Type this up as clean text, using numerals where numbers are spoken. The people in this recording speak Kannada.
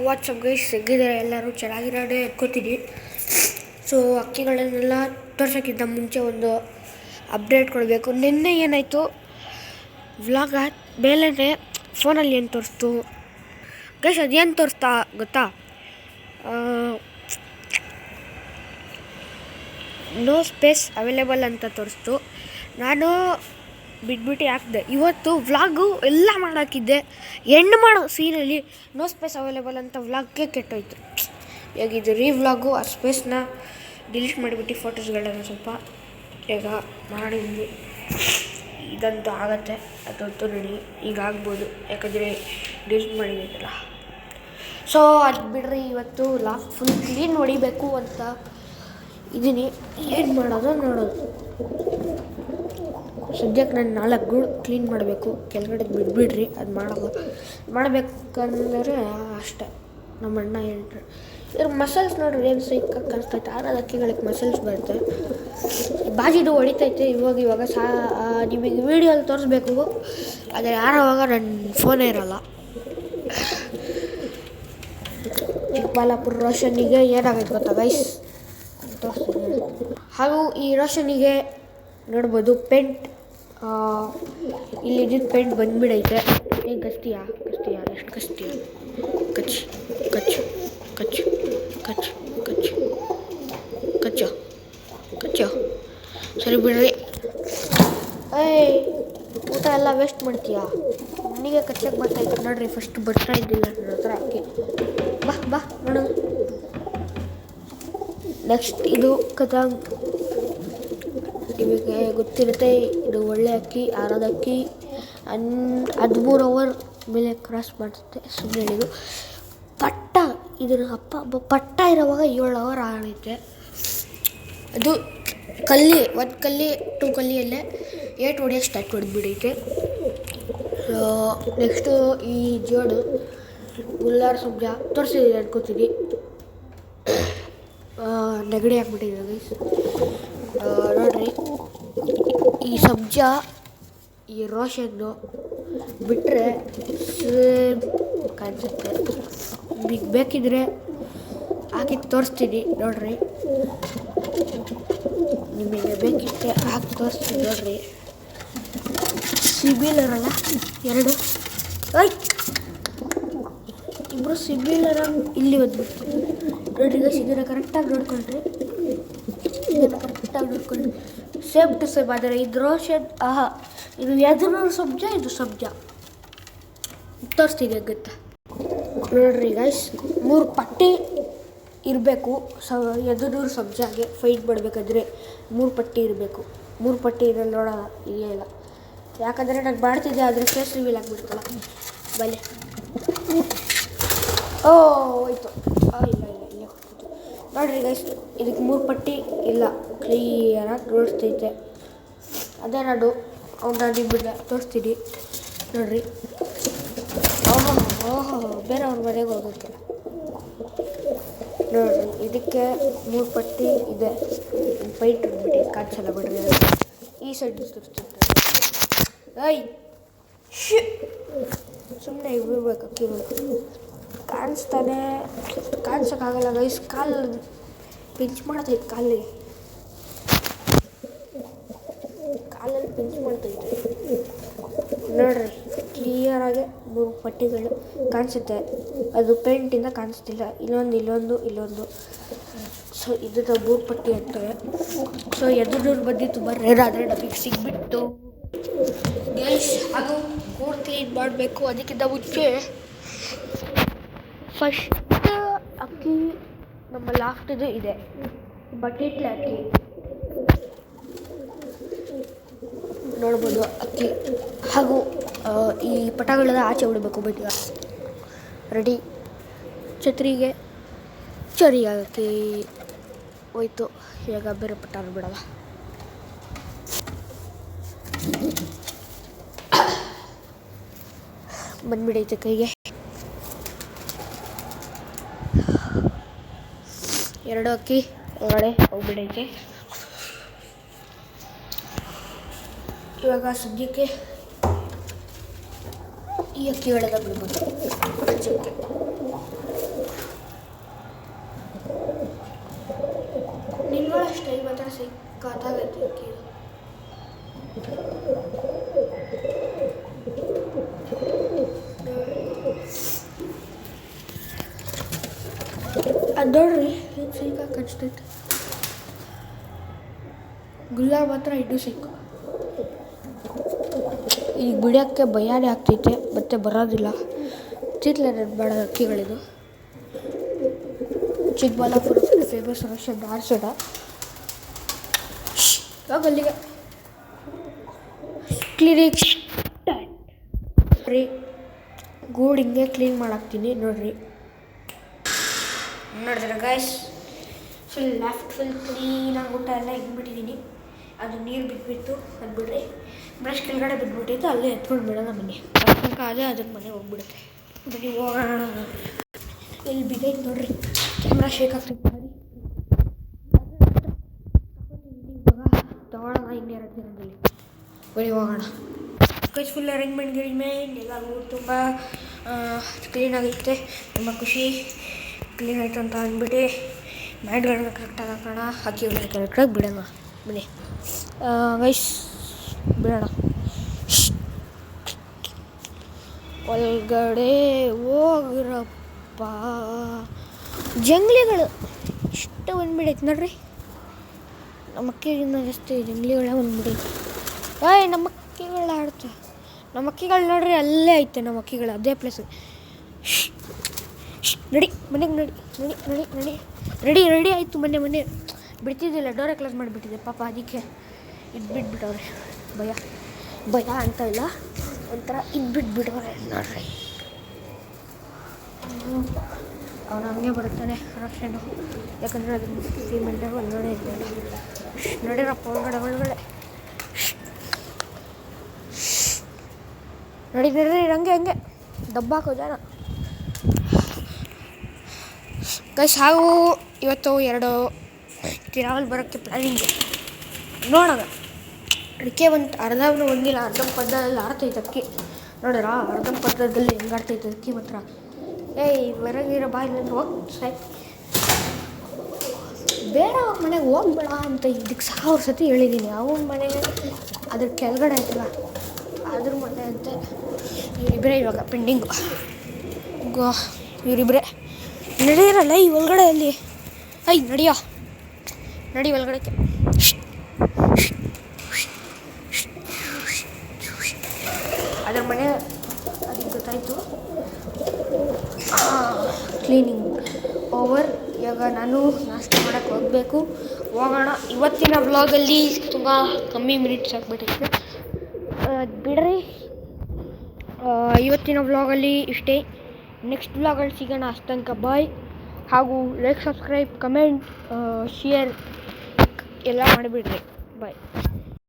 ವಾಟ್ಸಪ್ ಗೈಸ್ ಸಿಗಿದ್ದಾರೆ ಎಲ್ಲರೂ ಚೆನ್ನಾಗಿರೋದೇ ಎತ್ಕೋತೀನಿ. ಸೊ ಅಕ್ಕಿಗಳನ್ನೆಲ್ಲ ತೋರ್ಸೋಕ್ಕಿಂತ ಮುಂಚೆ ಒಂದು ಅಪ್ಡೇಟ್ ಕೊಡಬೇಕು. ನಿನ್ನೆ ಏನಾಯಿತು ವ್ಲಾಗ್ ಮೇಲೇ ಫೋನಲ್ಲಿ ಏನು ತೋರಿಸ್ತು ಗೈಸ್, ಅದೇನು ತೋರಿಸ್ತಾ ಗೊತ್ತಾ? ನೋ ಸ್ಪೇಸ್ ಅವೈಲೇಬಲ್ ಅಂತ ತೋರಿಸ್ತು. ನಾನು ಬಿಟ್ಬಿಟ್ಟು ಹಾಕಿದೆ. ಇವತ್ತು ವ್ಲಾಗು ಎಲ್ಲ ಮಾಡೋಕ್ಕಿದ್ದೆ, ಎಂಡ್ ಮಾಡೋ ಸೀನಲ್ಲಿ ನೋ ಸ್ಪೇಸ್ ಅವೈಲೇಬಲ್ ಅಂತ ವ್ಲಾಗ್ಗೆ ಕೆಟ್ಟೋಯ್ತು. ಹೇಗಿದ್ದು ವ್ಲಾಗು ಆ ಸ್ಪೇಸ್ನ ಡಿಲೀಟ್ ಮಾಡಿಬಿಟ್ಟು ಫೋಟೋಸ್ಗಳನ್ನು ಸ್ವಲ್ಪ ಈಗ ಮಾಡಿದ್ವಿ. ಇದಂತೂ ಆಗತ್ತೆ, ಅದಂತೂ ನೋಡಿ ಈಗ ಆಗ್ಬೋದು, ಯಾಕಂದರೆ ಡಿಲೀಟ್ ಮಾಡಿದ್ದೀನಲ್ಲ. ಸೊ ಅದು ಬಿಡ್ರಿ, ಇವತ್ತು ಲಾಗ್ ಫುಲ್ ಕ್ಲೀನ್ ಹೊಡಿಬೇಕು ಅಂತ ಇದ್ದೀನಿ. ಏನು ಮಾಡೋದು ನೋಡೋದು. ಸದ್ಯಕ್ಕೆ ನಾನು 4 ಗೂಡು ಕ್ಲೀನ್ ಮಾಡಬೇಕು, ಕೆಳಗಡೆ ಬಿಡ್ಬಿಡ್ರಿ, ಅದು ಮಾಡಬೇಕಂದ್ರೆ ಅಷ್ಟೇ. ನಮ್ಮ ಅಣ್ಣ ಹೇಳ್ತಾರೆ ಇದ್ರ ಮಸಲ್ಸ್ ನೋಡ್ರಿ ಏನು ಸೈಕಾಗಿ ಕಾಣಿಸ್ತೈತೆ. ಆರೋದು ಅಕ್ಕಿಗಳಿಗೆ ಮಸಲ್ಸ್ ಬರುತ್ತೆ, ಬಾಜಿದು ಹೊಡಿತೈತೆ. ಇವಾಗ ನಿಮಗೆ ವೀಡಿಯೋಲ್ಲಿ ತೋರಿಸ್ಬೇಕು, ಆದರೆ ಯಾರೋವಾಗ ನನ್ನ ಫೋನೇ ಇರೋಲ್ಲ. ಚಿಕ್ಕಬಳ್ಳಾಪುರ ರೋಷನಿಗೆ ಏನಾಗೈತೆ ಗೊತ್ತಾ ಗೈಸ್, ತೋರಿಸ್ತೀನಿ. ಹಾಗೂ ಈ ರೋಷನಿಗೆ ನೋಡ್ಬೋದು ಪೇಂಟ್, ಇಲ್ಲಿದ್ದ ಪೇಂಟ್ ಬಂದುಬಿಡೈತೆ. ಏನು ಕಚ್ತೀಯಾ ಎಷ್ಟು ಕಚ್ತೀಯ? ಕಚ್ಚು ಕಚ್ಚು ಕಚ್ಚು ಕಚ್ಚು ಕಚ್ಚು ಕಚ್ಚು ಕಚ್ಚು ಸರಿ ಬಿಡ್ರಿ. ಊಟ ಎಲ್ಲ ವೇಸ್ಟ್ ಮಾಡ್ತೀಯಾ? ನನಗೆ ಕಚ್ಚಕ್ಕೆ ಬರ್ತಾಯಿತ್ತು ನೋಡ್ರಿ, ಫಸ್ಟ್ ಬರ್ತಾ ಇದ್ದಿಲ್ಲ ನನ್ನ ಹತ್ರ ಅಕ್ಕಿ. ಬಾ ನೋಡು. ನೆಕ್ಸ್ಟ್ ಇದು ಕತಾಂಗ್, ನಿಮಗೆ ಗೊತ್ತಿರುತ್ತೆ, ಇದು ಒಳ್ಳೆ ಅಕ್ಕಿ, ಆರೋದ ಅಕ್ಕಿ. 13 ಅವರ್ ಮೇಲೆ ಕ್ರಾಸ್ ಮಾಡುತ್ತೆ. ಸುಮ್ಮನೆ ಹೇಳಿದ್ದು ಪಟ್ಟ, ಇದರ ಪಟ್ಟ ಇರೋವಾಗ 7 ಅವರ್ ಆಗೈತೆ. ಅದು ಕಲ್ಲಿ 1 ಕಲ್ಲಿ 2 ಕಲ್ಲಿಯಲ್ಲೇ 8 ಹೊಡೆಯೋಕ್ಕೆ ಸ್ಟಾರ್ಟ್ ಮಾಡಿಬಿಡೈತೆ. ನೆಕ್ಸ್ಟು ಈ ಜೋಡು ಗುಲ್ಲಾರ ಸಬ್ಜ ತೋರಿಸಿದ್ದೀನಿ ಅನ್ಕೋತೀನಿ. ನೆಗಡಿ ಹಾಕ್ಬಿಟ್ಟಿದೆ ಗೈಸ್, ನೋಡ್ರಿ. ಈ ಸಬ್ಜ ಈ ರೋಷನ್ನು ಬಿಟ್ಟರೆ ಸೇಮ್ ಕಾಣಿಸುತ್ತೆ. ಈಗ ಬೇಕಿದ್ರೆ ಹಾಕಿ ತೋರಿಸ್ತೀನಿ ನೋಡ್ರಿ, ನಿಮಗೆ ಬೇಕಿತ್ತೆ ಹಾಕಿ ತೋರಿಸ್ತೀನಿ ನೋಡ್ರಿ. ಸಿಬಿಲರಲ್ಲ 2 ಇಬ್ಬರು ಸಿಬಿಲರ ಇಲ್ಲಿ ಬಂದ್ಬಿಡ್ತೀವಿ ನೋಡ್ರಿ ಗೈಸ್. ಇದನ್ನು ಕರೆಕ್ಟಾಗಿ ನೋಡ್ಕೊಂಡ್ರಿ, ಸೇಮ್ ಟು ಸೇಮ್. ಆದರೆ ಇದು ರೋಷನ್, ಇದು ಎದುರು ಸಬ್ಜ, ಇದು ಸಬ್ಜ ತೋರಿಸ್ತೀನಿ ಗೊತ್ತಾ. ನೋಡ್ರಿ ಗೈಸ್, 3 ಪಟ್ಟಿ ಇರಬೇಕು. ಎದುರು ಸಬ್ಜಾಗೆ ಫೈಟ್ ಮಾಡಬೇಕಾದ್ರೆ 3 ಪಟ್ಟಿ ಇರಬೇಕು. 3 ಪಟ್ಟಿ ಇದ್ರಲ್ಲಿ ನೋಡೋಣ ಇದೆಯಲ್ಲ, ಯಾಕಂದರೆ ನಾನು ಮಾಡ್ತಿದ್ದೆ, ಆದರೆ ಫೇಸ್ ರಿವೀಲ್ ಆಗಿಬಿಡ್ತಲ್ಲ ಬಲೆ. ಹೋಯ್ತು. ಇಲ್ಲ ನೋಡ್ರಿ ಗೈಸ್, ಇದಕ್ಕೆ 3 ಪಟ್ಟಿ ಇಲ್ಲ, ಕ್ಲಿಯರಾಗಿ ತೋರಿಸ್ತೈತೆ. ಅದೇ ನಾನು ನಿಮ್ಮನ್ನ ತೋರಿಸ್ತೀನಿ ನೋಡ್ರಿ. ಬೇರೆಯವ್ರ ಮನೆಗೆ ಹೋಗೋಕ್ಕಿಲ್ಲ ನೋಡ್ರಿ. ಇದಕ್ಕೆ 3 ಪಟ್ಟಿ ಇದೆ. ಫೈಟ್ ಬಿಟ್ಟು ಕಾಣಿಸಲ್ಲ ಬಿಡ್ರಿ, ಈ ಸೈಡ್ ತೋರಿಸ್ತಿರ್ತಾರೆ. ಸುಮ್ಮನೆ ಇರಬೇಕು ಅಕ್ಕಿಗಳು, ಕಾಣಿಸೋಕ್ಕಾಗಲ್ಲ ಗೈಸ್. ಕಾಲು ಪಿಂಚ್ ಮಾಡ್ತೈತೆ, ಕಾಲಲ್ಲಿ ಪಿಂಚ್ ಮಾಡ್ತೈತೆ ನೋಡ್ರಿ. ಕ್ಲಿಯರಾಗಿ 3 ಪಟ್ಟಿಗಳು ಕಾಣಿಸುತ್ತೆ, ಅದು ಪೇಂಟಿಂದ ಕಾಣಿಸ್ತಿಲ್ಲ. ಇಲ್ಲೊಂದು ಸೊ ಇದನ್ನು 3 ಪಟ್ಟಿ ಅಂತಾರೆ. ಸೊ ಎದುರು ಬಂದಿತ್ತು ಬರ್ರೇನಾದರೆ ಆದರೆ ನಮಗೆ ಸಿಗ್ಬಿಟ್ಟು ಗೈಸ್. ಅದು ಗೂಡು ಕ್ಲೀನ್ ಮಾಡಬೇಕು. ಅದಕ್ಕಿಂತ ಮುಂಚೆ ಫಸ್ಟ್ ಅಕ್ಕಿ ನಮ್ಮ ಲಾಸ್ಟಿದು ಇದೆ, ಬಕೆಟ್ಲೆ ಅಕ್ಕಿ ನೋಡ್ಬೋದು. ಅಕ್ಕಿ ಹಾಗೂ ಈ ಪಟಗಳೆಲ್ಲ ಆಚೆ ಬಿಡಬೇಕು. ಬಟ್ ರೆಡಿ, ಛತ್ರಿಗೆ ಚರಿ ಅಕ್ಕಿ ಹೋಯ್ತು. ಈಗ ಬೇರೆ ಪಟಾರ ಬಿಡಲ್ಲ. ಬಂದ್ಬಿಡೈತೆ ಕೈಗೆ. 2 ಅಕ್ಕಿ ಒಳಗಡೆ ಹೋಗ್ಬಿಡೈತೆ. ಇವಾಗ ಸದ್ಯಕ್ಕೆ ಈ ಅಕ್ಕಿಗಳೆಲ್ಲ ಬಿಡ್ಬೋದು. ಅದು ನೋಡ್ರಿ ಏನು ಸಿಕ್ಕ ಕನ್ಸ್ತೈತೆ ಗುಲಾಬ್ ಮಾತ್ರ ಇಡ್ಡು ಸಿಕ್ಕು. ಈಗ ಬಿಡೋಕ್ಕೆ ಭಯನೇ ಆಗ್ತೈತೆ ಮತ್ತೆ ಬರೋದಿಲ್ಲ. ಚಿತ್ಲೆಡ್ ಬೇಡ ಅಕ್ಕಿಗಳಿದು. ಚಿಕ್ಕಬಳ್ಳಾಪುರ ಫೇಮಸ್ ರಕ್ಷನ್ ಆರ್ಸೋಡ ಅಲ್ಲಿಗೆ ಕ್ಲೀನಿಂಗ್ ರೀ. ಗೂಡು ಹಿಂಗೆ ಕ್ಲೀನ್ ಮಾಡಾಕ್ತೀನಿ ನೋಡ್ರಿ. ನೋಡಿದ್ರೆ ಗೈಸ್ ಫುಲ್ ಕ್ಲೀನಾಗಿ ಊಟ ಎಲ್ಲ ಇಟ್ಬಿಟ್ಟಿದ್ದೀನಿ. ಅದು ನೀರು ಬಿಟ್ಬಿಟ್ಟು ಅಂದ್ಬಿಡ್ರಿ ಬ್ರಷ್ ಕೆಳಗಡೆ ಬಿಟ್ಬಿಟ್ಟಿತ್ತು ಅಲ್ಲೇ ಎತ್ಕೊಂಡು ಬಿಡೋಣ ಬನ್ನಿ. ತನಕ ಅದೇ ಅದ್ರ ಮನೆಗೆ ಹೋಗ್ಬಿಡುತ್ತೆ. ಬನ್ನಿ ಹೋಗೋಣ. ಇಲ್ಲಿ ಬಿದ್ದೈತೆ ನೋಡ್ರಿ, ಕ್ಯಾಮ್ರಾ ಶೇಕ್ ಆಗ್ತೈತೆ ಮಾಡಿ ತಗೊಳ್ಳೋಣ ಇನ್ನೆರಡು ದಿನದಲ್ಲಿ. ಬನ್ನಿ ಹೋಗೋಣ. ಗೈಸ್ ಫುಲ್ ಅರೇಂಜ್ಮೆಂಟ್ ಎಲ್ಲರೂ ತುಂಬ ಕ್ಲೀನಾಗೈತೆ. ತುಂಬ ಖುಷಿ ಕ್ಲೀನ್ ಆಯಿತು ಅಂತ ಅಂದ್ಬಿಟ್ಟು ಮ್ಯಾಟ್ಗಳನ್ನ ಕರೆಕ್ಟಾಗಿ ಹಾಕೋಣ, ಅಕ್ಕಿಗಳನ್ನ ಕರೆಕ್ಟಾಗಿ ಬಿಡೋಣ. ಬನ್ನಿ ಗೈಸ್ ಬಿಡೋಣ. ಒಳಗಡೆ ಹೋಗ್ರಪ್ಪ. ಜಂಗ್ಲಿಗಳು ಇಷ್ಟು ಬಂದ್ಬಿಡೈತೆ ನೋಡ್ರಿ. ನಮ್ಮ ಅಕ್ಕಿಗಿನ್ನ ಜಾಸ್ತಿ ಜಂಗ್ಲಿಗಳೇ ಬಂದ್ಬಿಡೈತೆ. ನಮ್ಮ ಅಕ್ಕಿಗಳು ಆಡ್ತವೆ. ನಮ್ಮ ಅಕ್ಕಿಗಳು ನೋಡ್ರಿ ಅಲ್ಲೇ ಐತೆ. ನಮ್ಮ ಅಕ್ಕಿಗಳು ಅದೇ ಪ್ಲೇಸು. ನಡಿ ಮನೆಗೆ ರೆಡಿ ಆಯಿತು. ಮೊನ್ನೆ ಬಿಡ್ತಿದ್ದಿಲ್ಲ, ಡೋರೆ ಕ್ಲೋಸ್ ಮಾಡಿಬಿಟ್ಟಿದೆ ಪಾಪ. ಅದಕ್ಕೆ ಬಿಟ್ಬಿಟ್ಟವ್ರೆ. ಭಯ ಅಂತ ಇಲ್ಲ, ಒಂಥರ ಬಿಟ್ಬಿಟ್ಟವ್ರೆ ನೋಡ್ರಿ. ಅವನು ಹಂಗೆ ಬರುತ್ತಾನೆ ರಕ್ಷಣೆ, ಯಾಕಂದರೆ ಅದು ಸಿಮೆಂಟಾಗಿ ಒಳಗಡೆ ಇದ್ದಾನೆ. ನೋಡಿರಪ್ಪ ಒಳಗಡೆ ನಡೀರಿ ಹಂಗೆ ದಬ್ಬಾಕೋ ಜನ. ಗೈಸ್ ಹಾಗೂ ಇವತ್ತು 2 ತಿರಾವಲ್ ಬರೋಕ್ಕೆ ಪ್ಲ್ಯಾನಿಂಗ್ ನೋಡೋಣ. ಅದಕ್ಕೆ ಒಂದು ಅರ್ಧನೂ ಒಂದಿಲ್ಲ, ಅರ್ಧ ಪದ್ಧದಲ್ಲಿ ಆಡ್ತೈತೆ ಅಕ್ಕಿ. ನೋಡ್ರ ಅರ್ಧ ಪದ್ಧದಲ್ಲಿ ಹೆಂಗೆ ಆಡ್ತೈತೆ ಅಕ್ಕಿ ಮಾತ್ರ. ಹೊರಗಿರೋ ಬಾಯಿನಲ್ಲಿ ಹೋಗಿ ಸಾಯ್ತು. ಬೇಡ ಅವ್ರ ಮನೆಗೆ ಹೋಗ್ಬೇಡ ಅಂತ ಇದಕ್ಕೆ 1000 ಸತಿ ಹೇಳಿದ್ದೀನಿ. ಅವ್ನ ಮನೆಗೆ ಅದ್ರ ಕೆಳಗಡೆ ಆಯ್ತಲ್ಲ ಅದ್ರ ಮನೆ ಅಂತ. ಇವರಿಬ್ಬರೇ ಇವಾಗ ಪೆಂಡಿಂಗು. ಇವರಿಬ್ಬರೇ ನಡೆಯಿರಲ್ಲ ಈ ಒಳಗಡೆಯಲ್ಲಿ. ನಡಿ ಒಳಗಡೆಗೆ. ಅದ್ರ ಮನೆ ಅದಕ್ಕೆ ಗೊತ್ತಾಯಿತು. Cleaning over. ಇವಾಗ ನಾನು ನಾಷ್ಟ ಮಾಡೋಕ್ಕೆ ಹೋಗೋಣ. ಇವತ್ತಿನ ವ್ಲಾಗಲ್ಲಿ ತುಂಬ ಕಮ್ಮಿ ಮಿನಿಟ್ಸ್ ಆಗಿಬಿಟ್ಟಿದೆ, ಬಿಡ್ರಿ. ಇವತ್ತಿನ ವ್ಲಾಗಲ್ಲಿ ಇಷ್ಟೇ. ನೆಕ್ಸ್ಟ್ ವ್ಲಾಗಲ್ಲಿ ಸಿಗೋಣ. ಅಷ್ಟಂಕ ಬಾಯ್. ಹಾಗೂ ಲೈಕ್, ಸಬ್ಸ್ಕ್ರೈಬ್, ಕಮೆಂಟ್, ಶೇರ್ ಎಲ್ಲ ಮಾಡಿಬಿಡ್ರಿ. ಬಾಯ್.